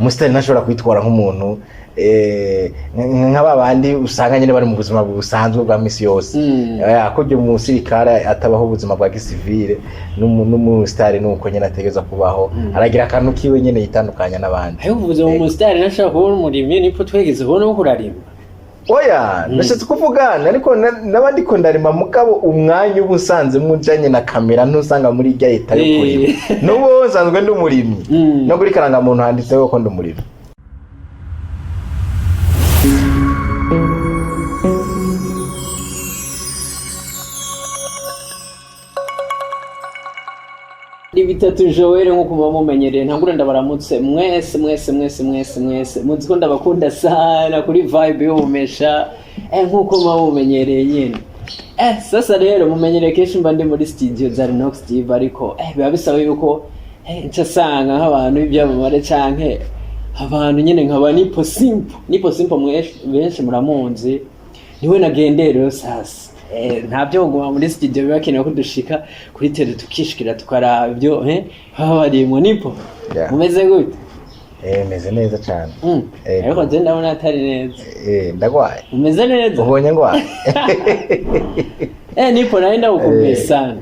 umusitari ntashobora kwitwara nk'umuntu nk'aba bandi usanga nyine bari mu buzima busanzwe bwa misi yose akobye mu musirikare atabaho ubuzima bwa gisivile n'umusitari nuko nyine ategeza kubaho aragira akantu kiwe nyine yitandukanya n'abandi. Ayo uvuze mu musitari ntashobora kubona umurimyi nipfo twegeze ubona ko urarimba. Oya ndashaka kuvugana ariko nabandi ko ndarima mugabo umwanya ubusanze mujanye na kamera ntusanga muri irya leta yo kurima n'ubu nsanzwe ndi umurimyi no kuri karanga muntu handitseho ko ndi umurimyi. Bitatu Joel nkuko mumenyereye ntangura ndabaramutse mwese muziko ndabakunda sana kuri vibe yo umesha nkuko mumenyereye nyine. Sasa rero mumenyereye kenshi mba ndi muri studio za Rinox TV ariko biba bisaba yuko ncasanga nk'abantu ibyamamare canke abantu nyine nkaba nipo simple benshi muramunzi niwe nagendeye rero sasa ntabyo ngoma muri studio bibakeneye ko dushika kuri tele tukishikira tukaraba ibyo babarimwe nipo mumeze gute? Meze neza cyane. Ariko je ndabona atari neza. Ndagwaye. Umeze neza? Ubonye ngwaye. Nipo naenda gukumbuye sana.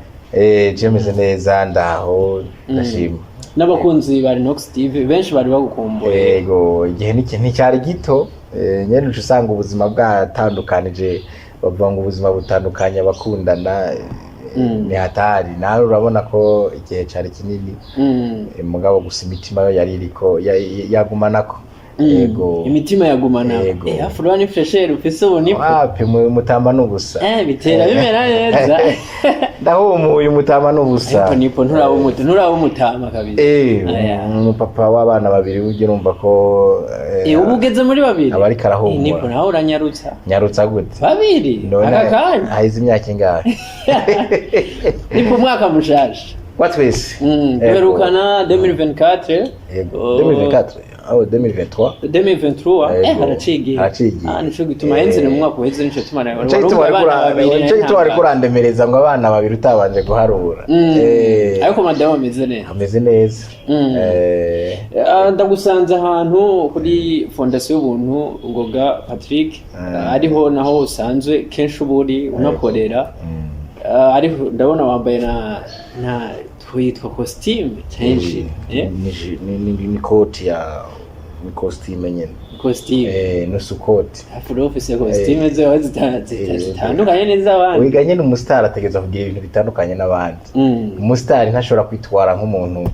Je meze neza ndaho ndashima. N'abakunzi ba Rinox TV benshi bari bagukumbuye. Yego igihe nticyari gito nyene usanga ubuzima bwatandukanije bavuga ngo ubuzima butandukanye abakundana ni hatari nawe urabona ko igihe cyari kinini mugabo gusa imitima yo yari iriko yagumanako. Yego imitima yagumana afurwa ni fresher ufise ubonipo wapi mutamba n'ubusa bitera bimera neza ndahumuye umutamba n'ubusa nipo nturaba umutama kabisa umupapa w'abana babiri uje urumva ko ubugeze muri babiri abari karahumura nipo nawe uranyarutsa gute babiri akakanya hayize imyaka ingahe nipo mwaka mushaje watwese kuberukana 2024 2024 au 2023 haracigiye nico gituma henze mu mwaka uheze nico tumana nico wari kurandemereza ngo abana babiri utabanje guharura ariko madama ameze neza ndagusanze ahantu kuri fondation y'ubuntu Ngoga Patrick ariho naho usanzwe kenshi uburi unakorera ariko ndabona wambaye na twitwa costume kenshi ni koti ya costume nyene nusukoti afro office costume zo zitandukanye neza abandi wiga nyene umustar ategeza kugira ibintu bitandukanye n'abandi umustar ntashobora kwitwara nk'umuntu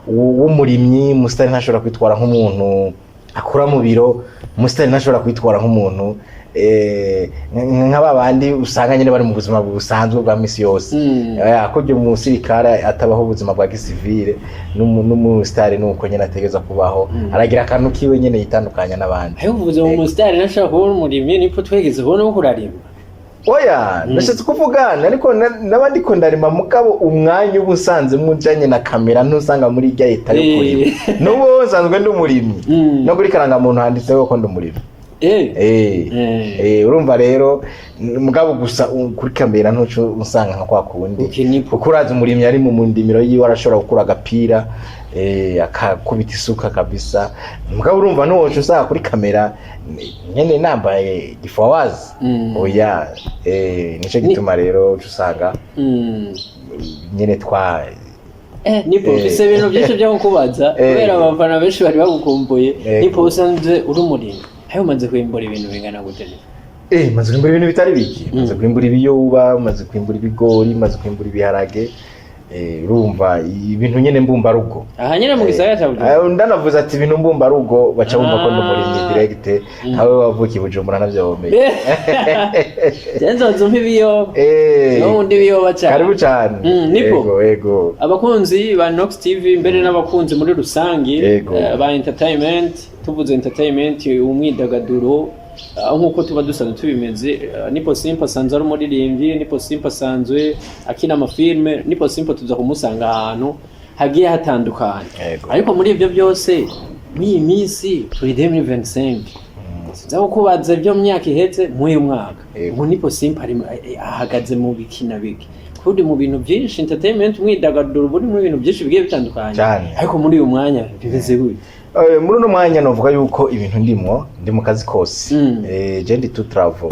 w'umurimyi umustar ntashobora kwitwara nk'umuntu akora mu biro umustar ntashobora kwitwara nk'umuntu nk'aba bandi usanga nyine bari mu buzima busanzwe bwa misi yose akobye mu musirikare atabaho ubuzima bwa gisivile n'umusitari nuko nyine ategeza kubaho aragira akantu kiwe nyine yitandukanya n'abandi. Ayo uvuze mu musitari ntashobora kubona umurimyi nipfo twegeze ubona ko urarimba. Oya ndashaka kuvugana ariko nabandi ko ndarima mugabo umwanya ubusanze mujanye na kamera ntusanga muri irya leta yo kurima n'ubu nsanzwe ndi umurimyi no kuri karanga muntu handitseho ko ndi umurimyi. Urumva rero mugabo gusa kuri kamera ntuco usanga nka kwa kundi ukuraza umurimyi ari mu ndimiro yiwe arashobora gukura agapira akakubita isuka kabisa mugabo urumva ntuco usanga kuri kamera nyene nambaye gifawazi oya nico gituma rero usanga nyene twa nipo ufise ibintu byinshi byo kukubaza kubera abafana benshi bari bagukumbuye nipo usanze uri umurimyi ayo maze kwimbura ibintu bingana gute? Maze kwimbura ibintu bitari biki maze kwimbura ibiyoba maze kwimbura ibigori maze kwimbura ibiharage urumva ibintu nyene mbumba rugo aha nyene mu gisagara cya Bujumbura ndanavuze ati ibintu mbumba rugo baca bumva ko ndumurimyi direct hawe wavuki Bujumbura navyomeye Jenzo zumpi ibiyoba n'undi ibiyoba cyane karibu cyane nipo yego abakunzi ba Rinox TV mbere n'abakunzi muri rusangi ba entertainment tuvuze entertainment umwidagaduro nkuko tuba dusanzwe tubimeze nipo simple sanzwe ari umuririmbyi nipo simple sanzwe akina amafilme nipo simple tuza kumusanga ahantu hagiye hatandukanye ariko muri ibyo byose iyi minsi turi 2025 sizaho kubaza ibyo myaka iheze mu uyu mwaka ngo nipo simple ahagaze mu bikina biki kuri mu bintu byinshi entertainment mwidagaduro buri mu bintu byinshi bigiye bitandukanye cyane ariko muri uyu mwanya bimeze gute muri uno mwanya novuga yuko ibintu ndi mu kazi kose je ndi to travel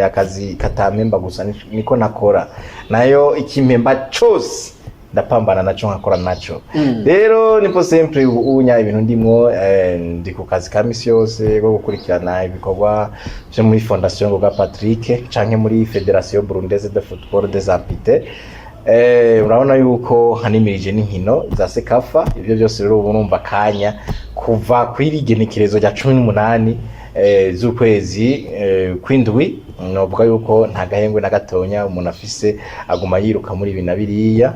akazi katamemba gusa niko nakora nayo ikimpemba cyose ndapambana naco nkakora naco rero nipo sempre unya ibintu ndimwo ndi ku kazi ka misi yose go gukurikirana ibikorwa byo muri fondation Ngoga Patrick canke muri Federation Burundaise de Football des Amputés urabona yuko hanimirije n'inkino za Sekafa ibyo byose rero ubu numva kanya kuva kwirigenekerezo rya 18 z'ukwezi kwindwi novuga yuko nta gahengwe na gatonya umuntu afise aguma yiruka muri ibintu biriya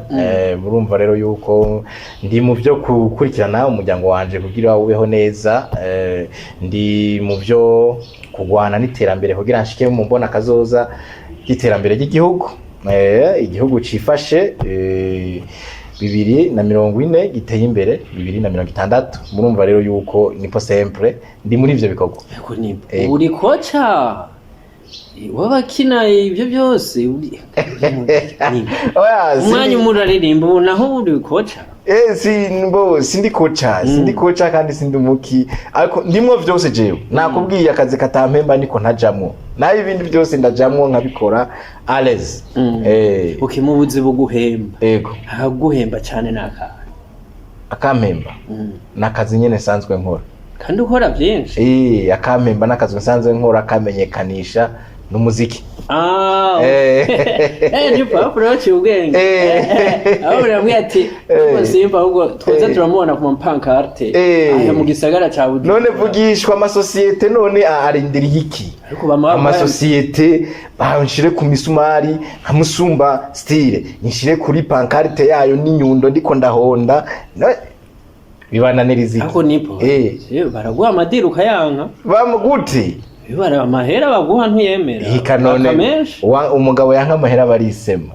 murumva rero yuko ndi mu byo kukurikirana umuryango wanje kugira ubeho neza ndi mu byo kugwana n'iterambere kugira nshike mu mbona kazoza y'iterambere ry'igihugu igihugu cifashe 2040 giteye imbere 2060 murumva rero yuko nipo sempre ndi muri ivyo bikorwa yego nipo uri kocha wabakina ibyo byose umwanya umuraririmba naho uri kocha sindi kocha kandi sindi umuki ariko ndimwo vyose jewe nakubwiye akazi katampemba niko ntajamwo nayo ibindi byose ndajamwo nkabikora alles mu buzi buguhemba yego aguhemba cyane akampemba nakazi nyene sanzwe nkora kandi ukora byinshi akampemba nakazi nsanzwe nkora kamenyekanisha n'umuziki ni papuro cyubwenge aho bamwe ati simba ahubwo twoza turamubona ku pancarte aya mu gisagara ca Bujumbura none vugishwa amasosiyete none arindiriye iki amasosiyete banshire ku misumari nkamusumba style nshire kuri pancarte yayo n'inyundo ndiko ndahonda bibananiriza ako nipo baraguha amadiruka yanka bamugute bibara amahera baguha ntiyemera ikanone umugabo yanka amahera barisema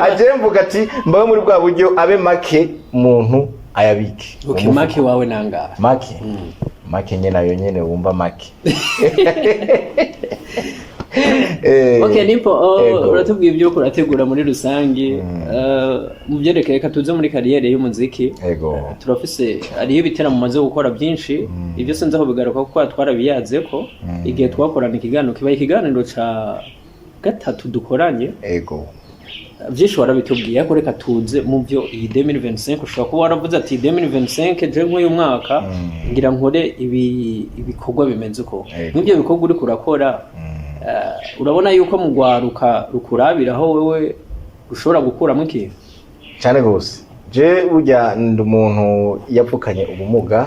ajemvuga ati mbawe muri bwa buryo abe make umuntu ayabike make wawe nangara make nyene nayo nyene wumva make nipo uratubwiye ibyo kurategura muri rusange mu byerekeye katuze muri kariyere y'umuziki turafise ariyo bitera mu maze gukora byinshi ibyo sinzi aho bigaruka kuko twarabiyaze ko igihe twakorana ikiganiro kibaye ikiganiro ca gatatu dukoranye byinshi warabitubwiye ariko reka tuze mu byo iyi 2025 ushobora kuba waravuze ati 2025 je nk'uyu mwaka ngira nkore ibikorwa bimenze uko n'ibyo bikorwa uri kurakora urabona yuko mu gwaruka rukurabiraho wewe ushobora gukuramo ikintu cyane gose je burya ndi umuntu yapfukanye ubumuga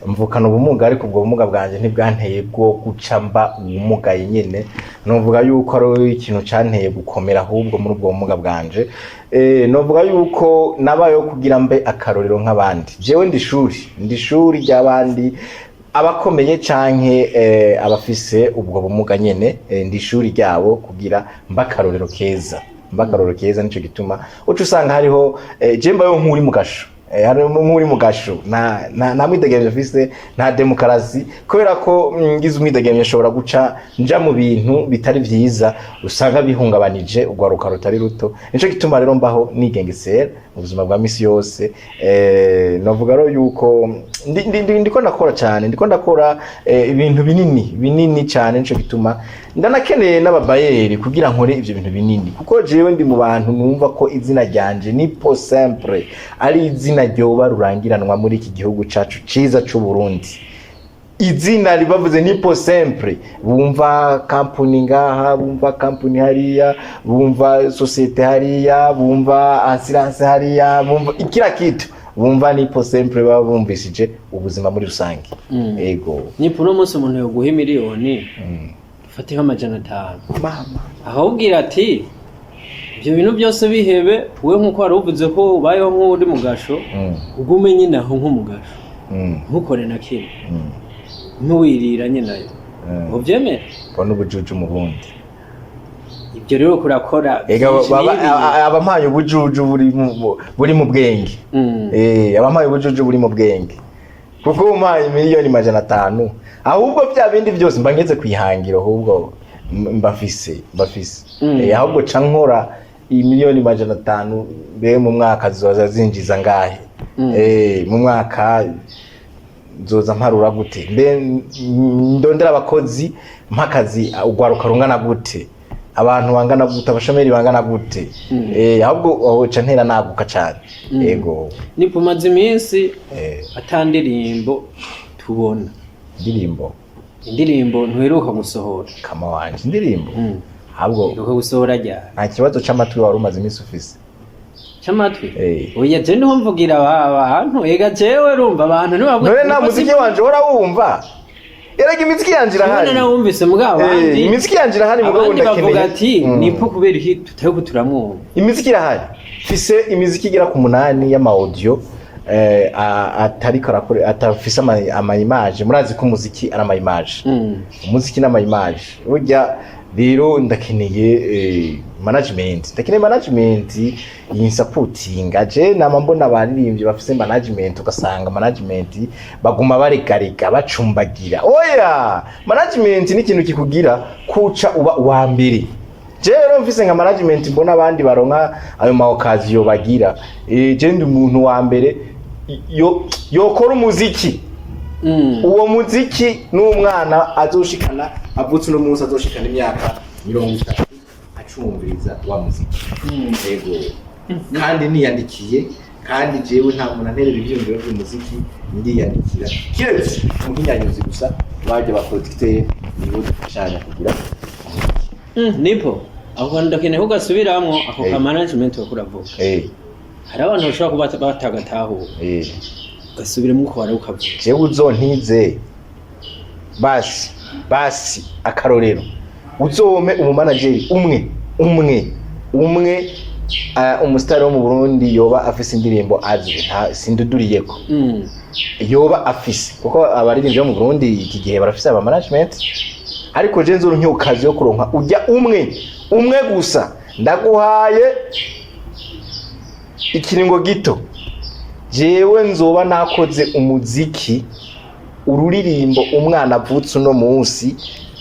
mvukana ubumuga ariko ubwo bumuga bwanje ntibwanteye bwo gucamba ubumuga nyene novuga yuko ari ikintu cyanteye gukomera ahubwo muri ubwo bumuga bwanje novuga yuko nabayo kugira mbe akarorero nk'abandi jewe ndi shuri ry'abandi abakomeye canke abafise ubwo bumuga nyene ndi shuri ryabo kugira mbakarorero keza nico gituma uco usanga hariho jemba yo nkuri mu gasho muri mu gasho na mwidegemye afise nta demokarasi kubera ko ngize umwidegemye ashobora guca nja mu bintu bitari vyiza usanga bihungabanije ugwaruka rutari ruto nico gituma rero mbaho nigengesera mu buzima bwa misi yose navuga rero yuko ndiko ndakora cyane ndiko ndakora ibintu binini cyane nico gituma ndanakeneye n'ababayeri kugira nkore ivyo bintu binini kuko jewe ndi mu bantu numva ko izina ryanje nipo sempre ari izina ryoba rurangiranwa muri iki gihugu cacu ciza c'u Burundi izina ribavuze nipo sempre bumva company ngaha bumva company hariya bumva societe hariya bumva assurance hariya bumva ikira kitu bumva nipo sempre babumvishije ubuzima muri rusange ego nipo no munsi umuntu yo guha miliyoni fatiha amajana 5 mama ahubwira ati ibyo bintu byose bihebe we nkuko waruvuze ko ubayeho nk'uri mu gasho ugume nyine aho nko mu gasho ntukore na kimwe ntuwirira nyine nayo ubyemera bona ubujuju mu bundi ibyo rero kurakora abampaye ubujuju buri mu bwenge abampaye ubujuju buri mu bwenge kuko umpaye miliyoni 500 ahubwo bya bindi byose mba ngeze kwihangiro ahubwo mbafise ahubwo ca nkora imiliyoni 500 be mu mwaka zizoza zinjiza ngahe mu mwaka nzoza mparura gute mbe ndondera abakozi mpakazi ugwaruka rungana gute abantu bangana gute abashomeri bangana gute ahubwo ca ntera naguka cyane yego nipumaze iminsi atandirimbo tubona indirimbo ntuheruka gusohora kama wanje indirimbo ahubwo uko gusohora rya nta kibazo c'amatwi wari umaze iminsi ufise c'amatwi oya je niho mvugira abantu ega jewe rumva abantu nibavuga none na muziki wanje hora wumva erega imiziki yanje irahari none nawumvise mugabo abandi imiziki yanje irahari mugabo ndakeneye bavuga ati nipo kubera iki tutari turamwumva imiziki irahari fise imiziki igira ku 8 y'ama audio atari karakore atafise ama image murazi ko umuziki ari ama image umuziki n'ama image burya rero ndakeneye management yinsupportinga je nama mbona abaririmbyi bafise management ugasanga management baguma baregarega bacumbagira oya management ni ikintu kikugira kuca uba wa mbere je rero mfise nka management mbona abandi baronka ayo ma occasion bagira je ndi umuntu wa mbere yokora umuziki uwo muziki n'umwana azoshikana avutse no munsi azoshikana imyaka 30 acumviriza wa muziki yego kandi niyandikiye kandi jewe nta muntu anterera ibyumviro by'umuziki ndiyandikira kiretse umuhinyanyuzi gusa baje ba producteur nibo dufashanya kugira nipo aho ndakeneye ugasubiramwo ako ka management bakuravuga hari abantu bashobora kuba batagataho gasubiremo uko wari ukavuga jewe uzontize basi akarorero uzome umumanageri umwe umustar wo mu Burundi yoba afise indirimbo azwi sinduduriyeko yoba afise kuko abaririmbyi bo mu Burundi iki gihe barafise aba management ariko je nzuru ncyukazi yo kuronka ujya umwe gusa ndaguhaye ikiringo gito jewe nzoba nakoze umuziki ururirimbo umwana avutse no munsi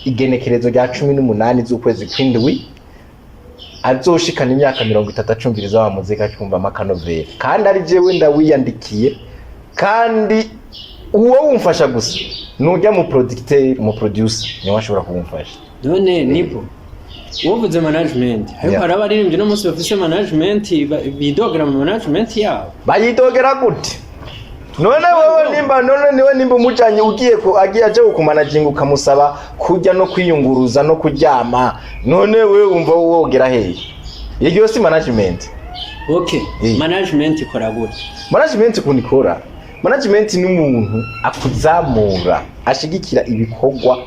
igenekerezo rya 18 z'ukwezi kw'indwi azoshikana imyaka 30 acumviriza wa muzika acyumva amakanovera kandi ari jewe ndawiyandikiye kandi uwo wumfasha gusa nujya mu producteur mu producer niwe ashobora kumufasha none nipo uvuze management ariko hari abaririmbyi no munsi bafise management bidogera mu management yabo bayidogera gute none niwe nimba umujanye ugiye ko agiye aje kumanaging ukamusaba kujya no kwiyunguruza no kuryama none we umva wogera hehe yego si management okay management ikora gute management kunikora management ni umuntu akuzamura ashigikira ibikorwa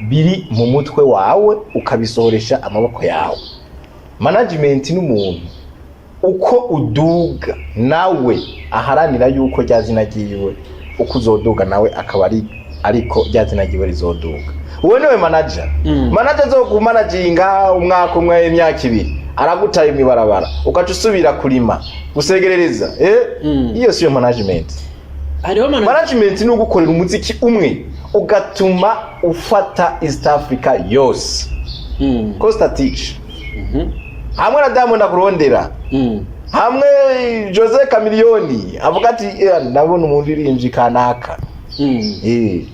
biri mu mutwe wawe ukabisohoresha amaboko yawe management ni umuntu uko uduga nawe aharanira yuko ryazinagiwe uko uzoduga nawe akaba ari ariko ryazinagiwe rizoduga uwo niwe manager manager zo kumanaginga umwaka umwe imyaka 2 aragutaye imibarabara ukaca usubira kurima gusegerereza iyo siyo management management ni ugukorera umuziki umwe ugatuma ufata East Africa yose Costa Teach hamwe na Diamond akurondera hamwe Jose Chameleone avuga ati ndabona umuntu uririmvye kanaka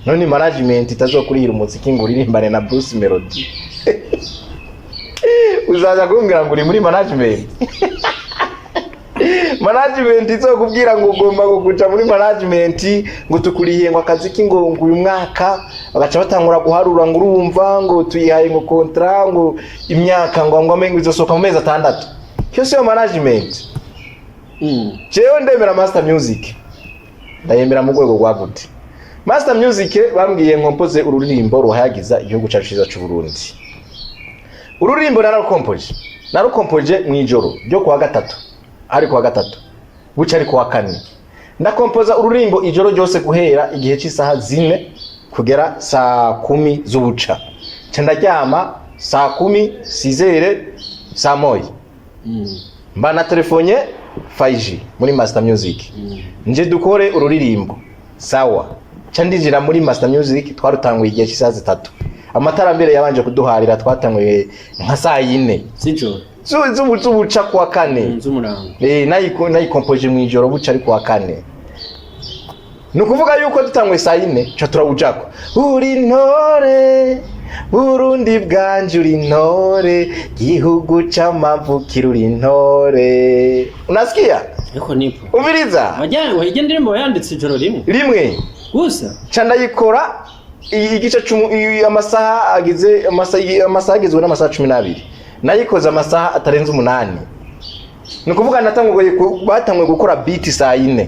none management itazokurira umuziki ngo uririmbane na Bruce Melody uzaza kumbwira ngo uri muri management management izokubwira ngo ugomba kuguca muri management ngo tukurihiye ngo akazi kingo uyu mwaka bagaca batangura guharura ngo urumva ngo tuyihaye ngo contrat ngo imyaka ngo amengo izosoka mu mezi 6 cyo siyo management jewe ndemera Master Music ndayemera mu rwego rwa gute Master Music bambwiye nkompoze ururirimbo ruhayagiza igihugu cyacu cyiza cy'u Burundi ururirimbo narukompoje mu ijoro ryo kuwa gatatu ari kuwa gatatu buca ari kuwa kane ndakompoza ururimbo ijoro ryose guhera igihe cy'isaha 4 kugera saa 10 z'ubuca ndaryama saa 10 6h saa 1 mba na telefonye 5G muri Master Music nje dukore ururirimbo sawa ndinjira muri Master Music twarutanguye igihe cy'isaha 3 amatara mbere yabanje kuduharira twatangwe nka saa 4 z'ijoro z'ubuca kuwa 4 z'umurango nayikompoje mu ijoro buca ari kuwa 4 nukuvuga yuko dutangwe saa 4 cha turawujako uri ntore Burundi bwanje uri ntore gihugu c'amavukiro uri ntore unasikia eko nipo umviriza wajya ndirimbo yanditse ijoro rimwe gusa canda yikora igice amasaha agizwe n'amasaha 12 nayikoze amasaha atarenze 8 nukuvuga batangwe gukora beat saa 4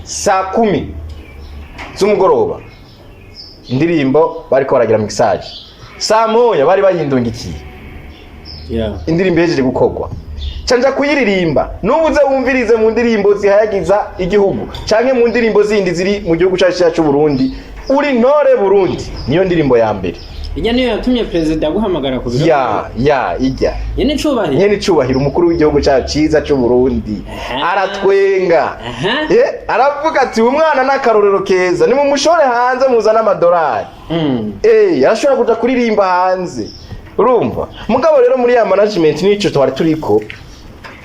saa 10 z'umugoroba indirimbo bariko baragira mixage saa 1 bari bayindungikiye indirimbo yejeje gukorwa canja kuyiririmba nubuze wumvirize mu ndirimbo zihayagiza igihugu canke mu ndirimbo zindi ziri mu gihugu cyacu cy'u Burundi uri ntore Burundi niyo ndirimbo ya mbere ijya niyo yatumye president guhamagara ku biro ijya nyene cubahira umukuru w'igihugu cyacu ciza cy'u Burundi aratwenga aravuga ati umwana nakarorero keza ni mu mushore hanze muzana amadolari arashobora kuja kuririmba hanze urumva mugabo rero muri ya management nico twari turiko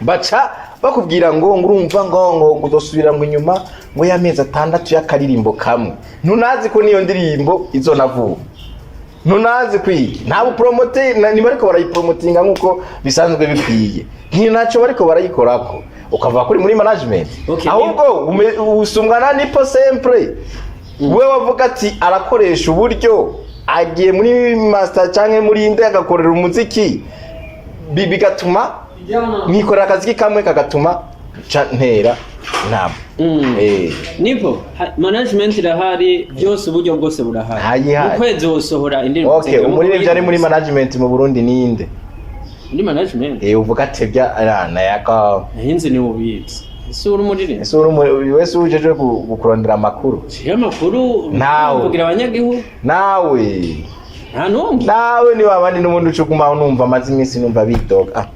baca bakubwira ngo urumva ngo udosubira ngo inyuma ngo y'amezi 6 y'akaririmbo kamwe ntunazi ko niyo ndirimbo izonavuga ntunazi kwiki ntabwo promote ni bariko barayipromotinga nkuko bisanzwe bikwiye ntinaco bariko barayikorako ukava kuri muri management ahubwo usumwana nipo sempre wewe wavuga ati arakoresha uburyo agiye muri master canke muri inde agakorera umuziki bigatuma nikorera akazi kamwe kagatuma ntera ntabwo nipo management irahari byose uburyo bwose burahari ukwezi wosohora indirimbo umuririmbyi ari muri management mu Burundi ninde muri management uvuga atebya arana yaka hinze ni ubitsi isura umuririmbyi wese ujeje gukurondera amakuru kugira abanyagihugu nawe nta numwe nawe ni wabandi n'umuntu ucuguma numva amazi iminsi numva bidoga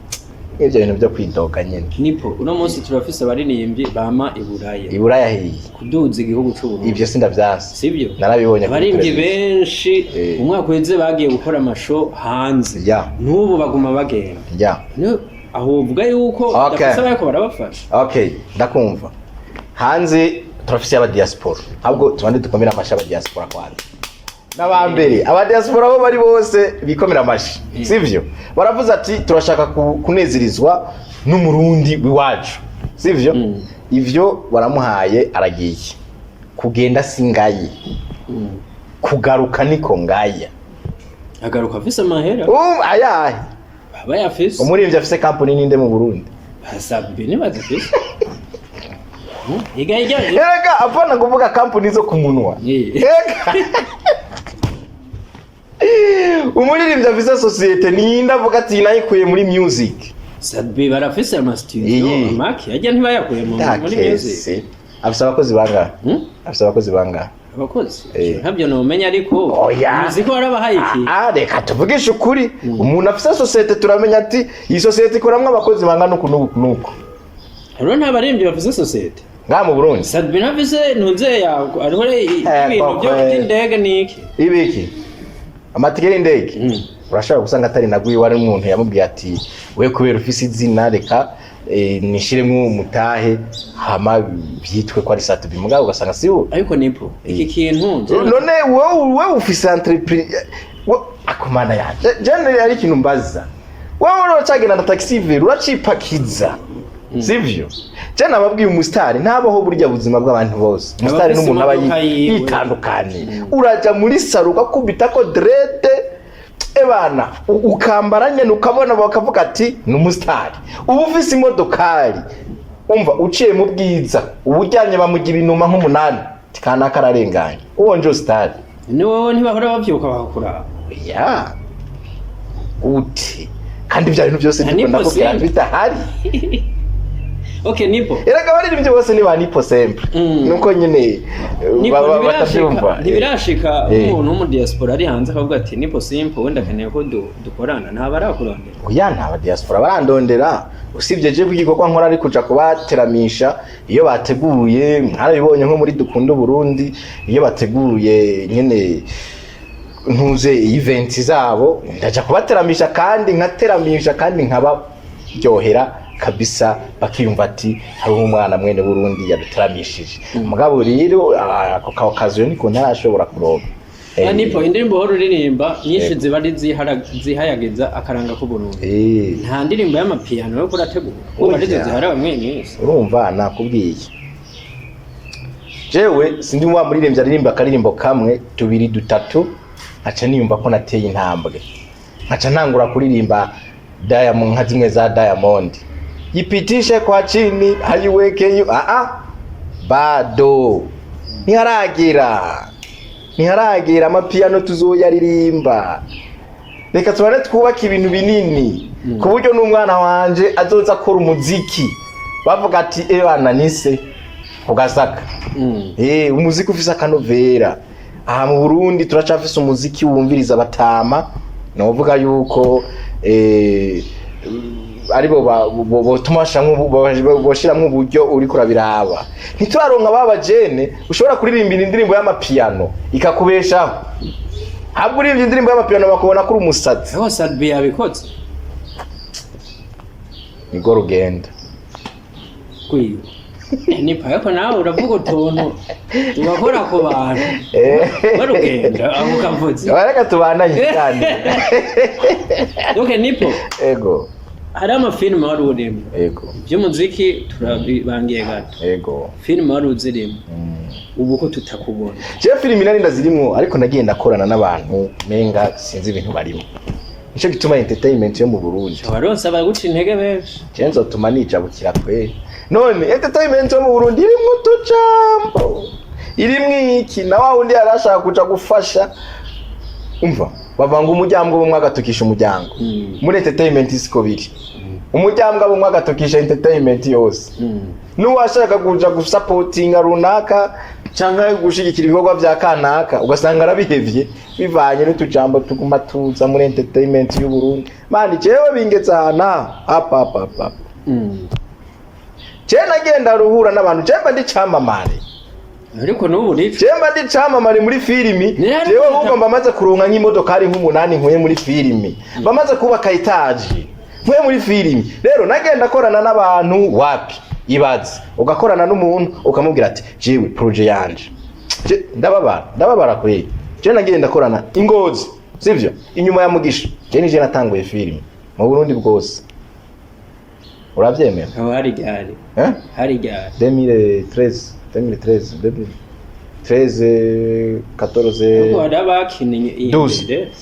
ivyo bintu byo kwidoga nyene nipo uno munsi turafise abaririmbyi bama iburaya hiye kuduza igihugu c'u Burundi ivyo sindavyasi sivyo narabibonye abaririmbyi benshi umwaka weze bagiye gukora amasho hanze n'ubu baguma bagenda aho uvuga yuko dafise abayako barabafasha ndakumva hanze turafise aba diaspora ahubwo tubande dukomera amasha aba diaspora kwanza n'abambere aba diaspora bo bari bose bikomera amashi sivyo baravuze ati turashaka kunezirizwa n'umurundi wiwacu sivyo ivyo baramuhaye aragiye kugenda singaye kugaruka niko ngaya agaruka afise amahera ayahe abayafise umuririmbyi afise company ninde mu Burundi hasabe ni bazifise Erega apana kuvuga company zo kumunwa umuririmbyi afise societe ninde avuga ati nayikuye muri music Sadbe barafise ama studio amaki ajya ntibayakuye muri music afise abakozi banga afise abakozi banga abakozi ntabyo no menya ariko muziko warabahaye iki reka tuvugisha ukuri umuntu afise societe turamenya ati iyi societe ikoramwe abakozi banga nuko rero nta baririmbyi bafise societe nga mu Burundi Sadbe nafise ntunze yago arore ibintu byo by'indege niki ibiki amatike y'indege urashaka gusanga atari nagwi wari umuntu yamubwiye ati we kubera ufise izina reka nishiremwe umutahe hama byitwe ko ari Sadbe mugabo ugasanga siwo ariko nipo iki kintu none wowe ufise entreprise akomana yaje jene yari kintu mbaza wowe uracagenda na taxi vero uracipakiza sivyo jene ababwiye umustar ntabaho burya buzima bw'abantu bose umustar n'umuntu aba yitandukanye uraja muri salo ukakubita ko drede ebana ukambaranye ukabona bakavuga ati numustar ubu ufise imodokari umva uciye mu bwiza ubujyanye bamugira inuma nk'umunani tikana kararenganye uwo njo star ni wowe ntibahora bavyuka bakura uti kandi bya bintu byose ndikunda ko bitahari nipo erega baririmbye bose ni ba nipo sempre nuko nyine batabyumva ntibirashika umuntu mu diaspora ari hanze akavuga ati nipo simple wenda kaneye ko dukorana nta barakurondera nta diaspora barandondera usibye je bw'igikorwa nkora ari kuja kubateramisha iyo bateguye mwarabibonye nko muri dukunda Burundi iyo bateguye nyene ntuze events zabo ndaja kubateramisha kandi nkateramisha kandi nkabaryohera kabisa bakiyumva ati hari umwana mwene Burundi yaduteramishije mugabo rero ako kazo niko ntarashobora kuroba nipo indirimbo horo ririmba nyinshi ziba ari zihayageza akaranga ko Burundi nta ndirimbo y'amapiano yo kurategura kuba ari zihara bamwe urumva nakubwiye jewe sindi wa muririmbyi aririmba akaririmbo kamwe tubiri dutatu aca niyumva ko nateye intambwe aca ntangura kuririmba Diamond nka zimwe za Diamond yipitishe kwa chini haiweke bado ntiharagira amapiano tuzoyaririmba reka tubane twubaka ibintu binini ku buryo n'umwana wanje azoza akora umuziki bavuga ati bana nise ugasaka umuziki ufise akanovera aha mu Burundi turacafise umuziki wumviriza batama novuga yuko aribo botumasha boshiramwe uburyo uri kurabiraba ntituraronka babajene ushobora kuririmbira indirimbo y'amapiano ikakubeshaho habwo uri indirimbo y'amapiano bakubona kuri umusatsi aho Sadbi yabikoze nigo rugenda kwiyo nipa yako nawe uravuga utuntu tugakora ku bantu barugenda aho kavuze bareka tubananye cyane nipo ego hari amafilime wari urimo by'umuziki turabangiye gato filime wari uzirimo ubu ko tutakubona je filime nari ndazirimo ariko nagiye ndakorana n'abantu menga sinzi ibintu barimo nico gituma entertainment yo mu Burundi waronse abaguca intege benshi cenzo tuma nicabukira kwe none entertainment yo mu Burundi irimwo tujambo irimwo iki na wa wundi yarashaka kuja gufasha umva bavanga umujyambwe bumwe agatukisha umujyango muri entertainment isiko biri umujyambwe bumwe agatukisha entertainment yose nuwashaka kuja gusupportinga runaka canka gushigikira ibikorwa vya kanaka ugasanga arabihevye bivanye n'utujambo tuguma tuza muri entertainment y'u Burundi mani jewe bingeze hana apa je nagenda ruhura n'abantu jemba ndi camamare ariko n'ubu ni jemba ndi camamare muri filimi jewe ubwo mbamaze kuronka nk'imodoka ari nk'umunani nkuye muri filimi bamaze kubaka etaje nkuye muri filimi rero nagenda korana n'abantu wapi ibaze ugakorana n'umuntu ukamubwira ati jewe projet yanje ndababara kwe je nagenda korana ingozi sivyo inyuma ya Mugisha je nije natanguye filimi mu Burundi bwose uravyemera hari gari 14 wadabakininye iyi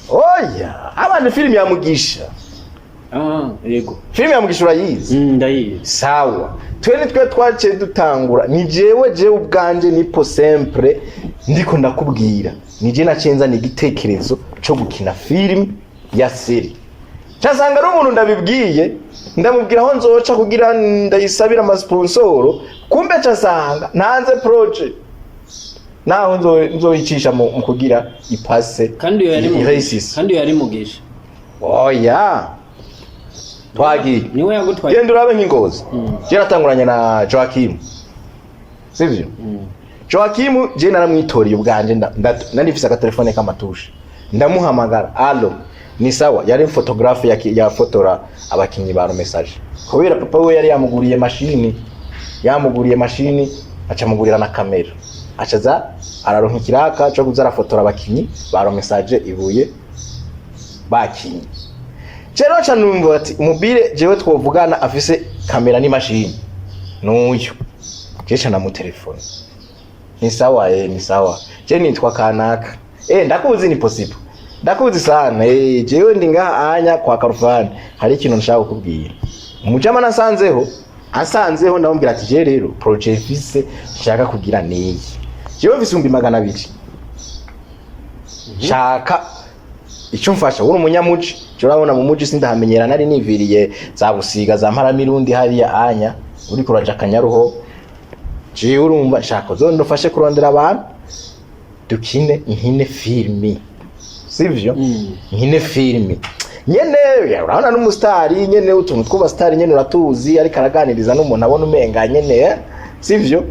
oya abana filimi ya Mugisha yego filimi ya Mugisha urayizi ndayizi sawa twe twaciye dutangura ni jewe ubwanje nipo sempre ndiko ndakubwira nije nacenza ni igitekerezo cyo gukina filimi ya seri cyasanga ari umuntu ndabibwiye ndamubwira aho nzoca kugira ndayisabira ama sponsor kumbe cyasanga ntanze project naho nzoyicisha mu kugira ipase kandi yari Mugisha oya twagi niwe yagutwaye genda urabe nk'ingozi je natanguranye na Joachim sivyo Joachim je naramwitoriye ubwanje nandifise agatelefone k'amatushe ndamuhamagara allo ni sawa yari photographe ya fotora abakinyi ba message kubera papa we yari yamuguriye mashini acamugurira na kamera acaza araronka ikiraka cyo kuzara fotora abakinyi ba message ibuye bakinyi Jero cha numva ati umubire jewe twovugana afise kamera ni mashini nuyo jesha na mu telefone ni sawa ni sawa je nitwa kanaka ndakuzi ni possible ndakuzi sana jewe ndinga anya kwa Karufani hari ikintu nshaka kukubwira umujama asanzeho ndamubwira ati je rero project fise nshaka kugira niyi jewe visumbi 200 shaka icyo mfasha uri umunyamuji urabona mu muji sindahamenyera nari niviriye za Busiga za Mparamirundi hariya anya uri kuraja Kanyaruho je urumva shaka ndofashe kurondera abantu dukine inkine filmi sivyo inkine filmi nyene urabona n'umustari nyene utuntu twuba star nyene uratuzi ari karaganiriza n'umuntu abona umenga nyene sivyo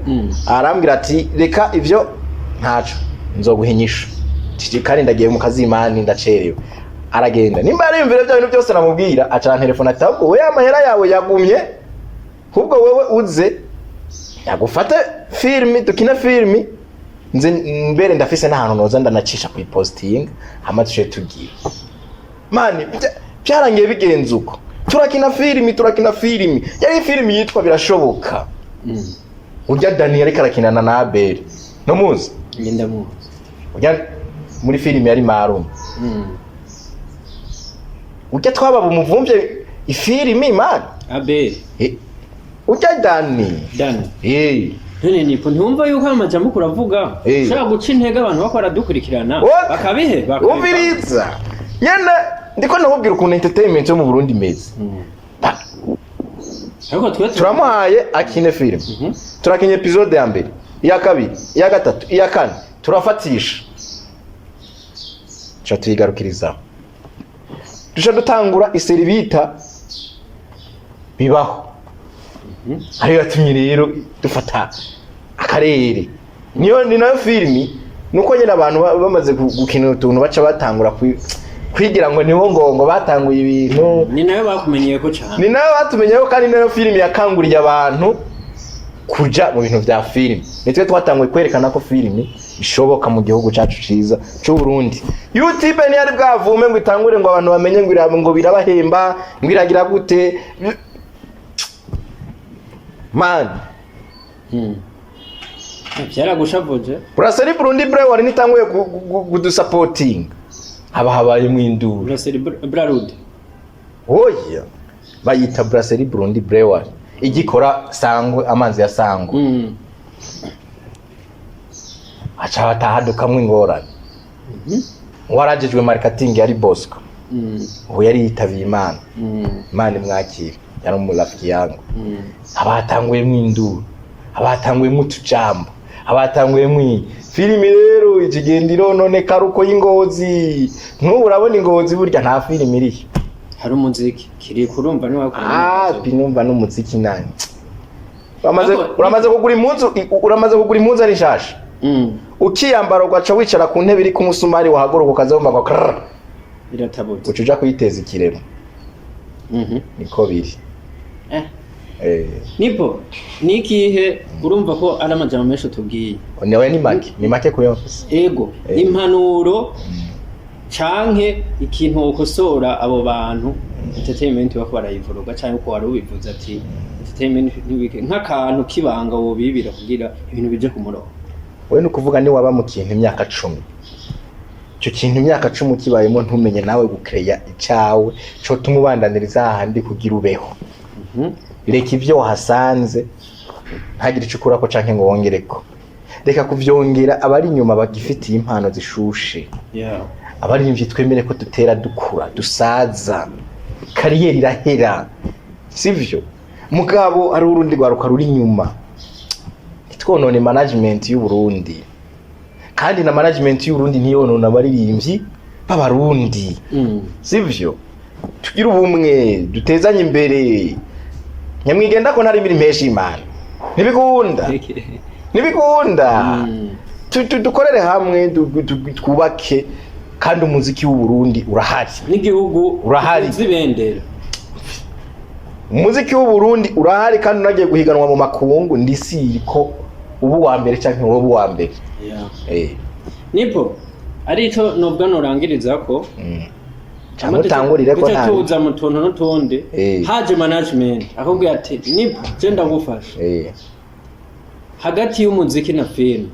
arambwira ati reka ivyo ntaco nzoguhinyisha kandi ndagiye mu kazi imani ndacerewe aragenda nimba ari imvire bya bintu byose namubwira acara telefone ati ahubwo we amahera yawe yagumye ahubwo wowe uze yagufate filmi dukina filmi nze mbere ndafise n'ahantu noza ndanacisha ku posting hama tushe tugiye mani byarangiye bigenze uko turakina filmi yari filmi yitwa birashoboka urya Daniel ariko arakinana na Abel no muzi ngenda muzi urya muri filmi yari Marum urya twababa umuvumvye ifilmi man Abel urya Dani none nipo ntumva yuko amajambo kuravuga ushaka guca intege abantu bakora dukurikirana bakabihe umviriza nyene ndiko nakubwira ukuntu entertainment yo mu Burundi imeze ariko turamuhaye akine film turakinye episode ya mbere iya kabiri iya gatatu iya kane turafatisha cha tuyigarukiriza dusha dutangura iseri bita bibaho ariyo yatumye rero dufata akarere niyo ni nayo filmi nuko nyine abantu bamaze gukina utuntu baca batangura kwigira ngo niho ngo batanguye ibintu ni nayo bakumenyeye ko cyane ni nayo batumenyeyeho kandi nayo filmi yakanguriye abantu kuja mu bintu vya filmi nitwe twatanguye kwerekana ko filmi ishoboka mu gihugu cyacu ciza cyo Burundi YouTube ni yari bwavume ngo itangure ngo abantu bamenye ngo birabahemba ngo iragira gute man byaragushavuje Brasserie Burundi Brewery nitanguye kudusupporting habaye mu induru Brasserie Brarud oya bayita Brasserie Burundi Brewery igikora sangwe amazi ya sangwe acha batahadukamwe ingorane warajejwe marketing yari Bosco ubu yari yitabiye Imana Imana mwakira yari umurafiki yangu abatanguye mu induru abatanguye mu tujambo abatanguye mu filimi rero ikigendiro none karuko y'ingozi urabona ingozi burya nta filimi iri hari umuziki kiri kurumva ni wakora binumva n'umuziki nani uramaze kugura impuzu ari shasha ukiyambara ugaca wicara ku ntebe iri ku musumari wahagoroka ukazomba ngo iratabutse ucuja kuyiteza ikiremo niko biri nipo nikihe urumva ko ari amajambo menshi tubwiye newe ni make kuyofisa ego impanuro canke ikintu ukosora abo bantu entertainment bako barayivuruga canke uko wari ubivuze ati entertainment nibike nk'akantu kibanga wo bibira kugira ibintu bije ku murongo we no kuvuga ni waba mu kintu imyaka 10 cyo kintu imyaka 10 kibayemo ntumenye nawe gukreya icawe cyo tumubandaniriza ahandi kugira ubeho reka ivyo hasanze ntagire icukura ko canke ngo wongereko reka kuvyongera abari inyuma bagifitiye impano zishushe abari imvye twemere ko dutera dukura dusaza kariyeri irahera sivyo mugabo ari urundi rwaruka ruri inyuma twonone management y'u Burundi kandi na management y'u Burundi ntiyonona abaririmbyi b'abarundi sivyo tugira ubumwe dutezanye imbere nyamwigenda ko ntari imirimo menshi Imana ntibikunda dukorere hamwe twubake kandi umuziki w'u Burundi urahari n'igihugu urahari zibendera umuziki w'u Burundi urahari kandi unagiye guhiganwa mu makungu ndisiko ubu wa mbere canke ubu wa mbere nipo ari ico nobwa norangiriza ko camutangurire ko nta tuza mu tuntu n'utundi haje management akubwiye ati nipo je ndagufasha hagati y'umuziki na film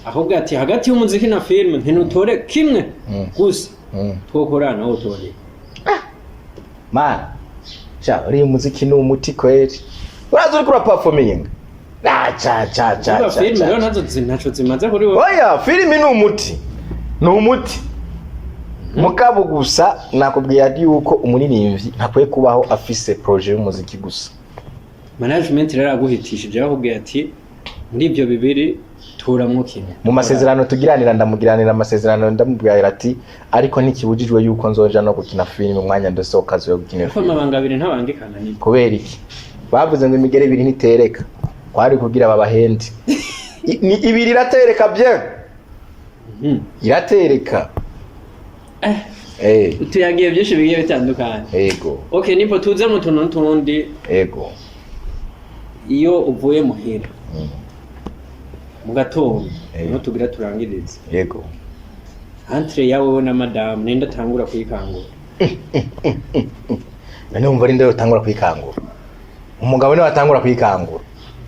akubwiye ati hagati y'umuziki na film ntinutore kimwe gusa twokorana aho tore man uri umuziki ni umuti kweli uraza uri kura performing film rero nazo zimaze kuri wowe oya film ni umuti mugabo gusa nakubwiye yuko umunirimbyi ntakwiye kubaho afise projet y'umuziki gusa management rero aguhitishije akubwiye ati muri ibyo bibiri turamwo kimwe mu masezerano tugiranira ndamugiranira amasezerano ndamubwira ati ariko ntikibujijwe yuko nzoja no gukina film umwanya ndosoka zo gukina film amabanga abiri ntabangikana ni kubera iki bavuze ngo imigere ibiri nitereka kwari kugira babahendi ni ibiri iratereka bien iratereka tuyagiye byinshi bigiye bitandukanye. Yego. Okay, nipo tuze mu tuntu tundi. Yego. Iyo uvuye muhira mu gatondo no tugira turangirize. Yego. Entre yawe na madame nenda tangura kwikangura. None umva rinde utangura kwikangura. Umugabo niwe atangura kwikangura.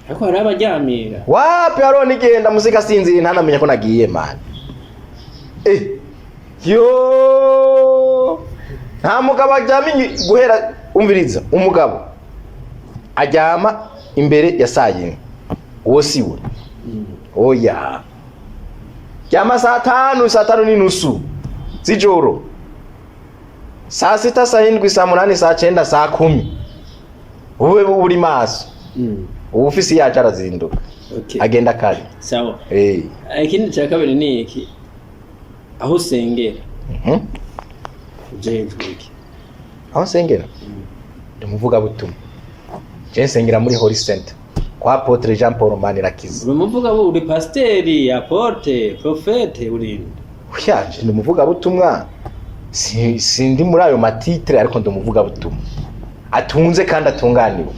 Ariko hari abaryamira. Wapi aroni genda musika sinzira ntanamenya ko nagiye man. Yo nta mugabo aryamye guhera umviriza umugabo aryama imbere ya sayine uwo siwe oya ryama saa 5 n'inusu z'ijoro saa 6 saa 7 saa 8 saa 9 saa 10 ube buri maso ufisi yaje arazinduka agenda kare sawa ikindi cya kabiri ni iki aho usengera aho nsengera ndumuvuga butumwa je nsengera muri Holy Center kwa Apotre Jean Paul Manirakiza urumuvuga bo uri pasteri apote profete urinde uyaje ndumuvuga butumwa sindi muri ayo matitre ariko ndumuvuga butumwa atunze kandi atunganiwe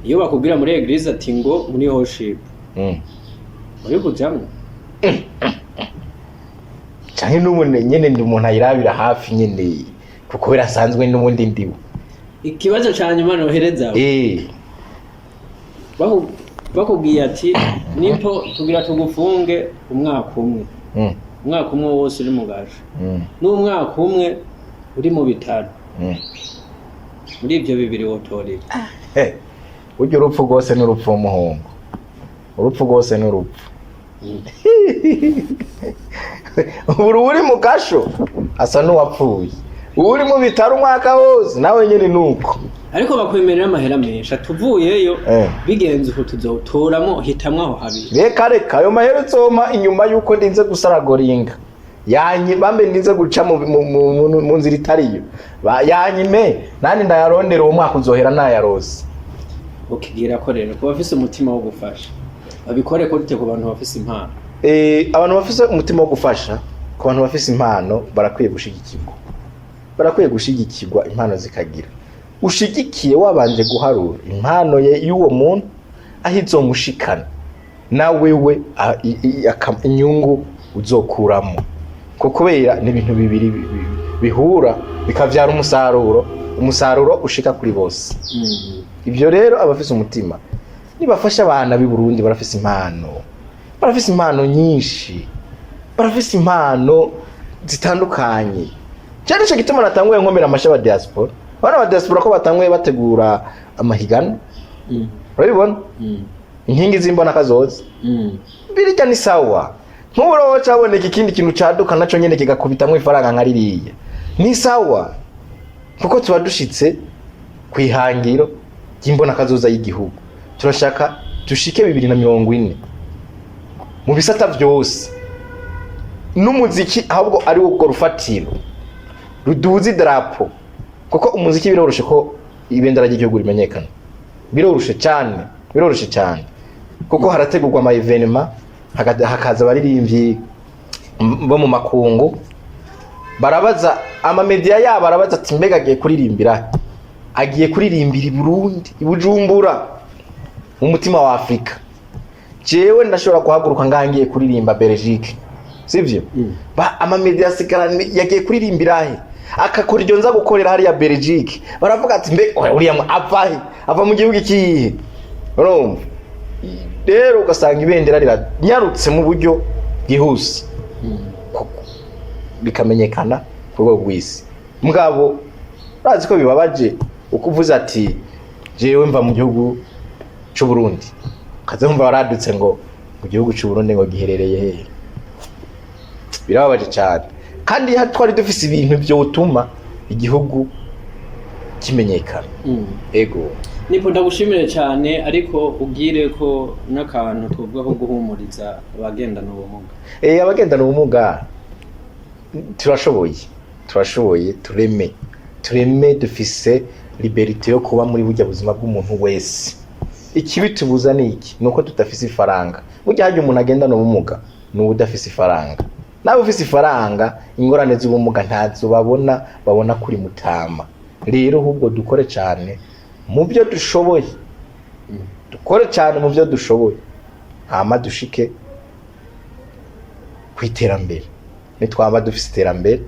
iyo bakubwira muri eglise ati ngo muri worship muri kujamwe cyane n'ubone nyene ndi umuntu ayirabira hafi nyene kuko birasanzwe n'ubundi ndiwe ikibazo cyanyuma nohereza bakubwiye ati nipo tugira tugufunge umwaka umwe umwaka umwe wose uri mu gaje n'umwaka umwe uri mu bitaro muri ibyo bibiri wotorera ujye urupfu rwose n'urupfu w'umuhungu urupfu rwose n'urupfu uri mu gasho asa n'uwapfuye uri mu bitaro umwaka wose nawe nyine nuko ariko bakwemerera amahera menshi atuvuyeyo bigenze uko tuzotoramo hitamwe aho habiri reka ayo mahera uzoma inyuma yuko ndinze gusaragoringa bambe ndinze guca mu nzira itariyo yanyime nani ndayarondera uwo mwaka uzohera nayarose ukigira ko rero kuba afise umutima wo gufasha babikore ko rite ku bantu bafise impano abantu bafise umutima wo gufasha ku bantu bafise impano barakwiye gushigikirwa impano zikagira ushigikiye wabanje guharura impano y'uwo muntu aho izomushikana na wewe inyungu uzokuramo ko kubera ni ibintu bibiri bihura bikavyara umusaruro ushika kuri bose ibyo rero abafise umutima nibafasha abana b'i Burundi barafise impano nyinshi barafise impano zitandukanye cyane cyo gituma natanguye nkomera amasha ba diaspora bana ba diaspora ko batanguye bategura amahigano urabibona inkingi zimbona kazoza birija ni sawa nk'uburo cyaboneka ikindi kintu caduka naco nyene kigakubitamwe ifaranga nkaririya ni sawa kuko tuba dushitse kwihangiro ry'imbona kazoza y'igihugu turashaka dushike 2040 mu bisata byose n'umuziki ahubwo ari ubwo rufatiro ruduzi drapo kuko umuziki biroroshe ko ibendera ry'igihugu rimenyekana biroroshe cyane kuko harategurwa ama evenement hakaza baririmbyi bo mu makungu barabaza ama media yabo arabaza ati mbega agiye kuririmbira i Burundi ibujumbura mu mutima wa Afrika jewe ndashobora kuhaguruka ngangiye kuririmba Belgique sivyo ama media sigarane yagiye kuririmbira he akakora iryo nza gukorera hari ya Belgique baravuga ati mbe uriya ava mu gihugu kihe urumva rero ugasanga ibendera riranyarutse mu buryo bwihuse bikamenyekana ku rwego rw'isi mugabo urazi ko bibabaje ukuvuze ati jewe mva mu gihugu cy'u Burundi kaze mva waradutse ngo mu gihugu cy'u Burundi ngo giherereye he birababaje cyane kandi twari dufise ibintu byo utuma igihugu kimenyekana ego nipo ndagushimire cyane ariko ubwire ko n'akantu tuvuga ko guhumuriza abagendana ubumuga abagendana ubumuga turashoboye tureme dufise liberté yo kuba muri burya buzima bw'umuntu wese ikibi tubuza ni iki nuko tutafise ifaranga burya haje umuntu agendana ubumuga n'udafise ifaranga. Nawe ufise ifaranga ingorane z'ubumuga ntazo babona kuri mutama. Rero ahubwo dukore cyane mu byo dushoboye, dukore cyane mu byo dushoboye, hama dushike kwiterambere. Nitwaba dufise iterambere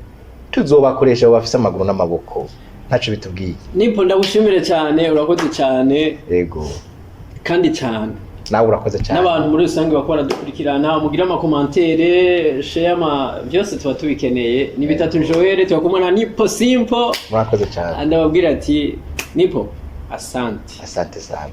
tuzobakoresha abo bafise amaguru n'amaboko, ntaco bitubwiye. Nipo ndagushimire cyane, urakoze cyane. Yego kandi cyane nawe urakoze cyane. N'abantu muri rusange bakora dukurikirana, mugira ama commentaire, share byose tuba tubikeneye. Ni Bitatu Joel, tubakumana Nipo Simple. Murakoze cyane. Ndababwira ati Nipo asante sana.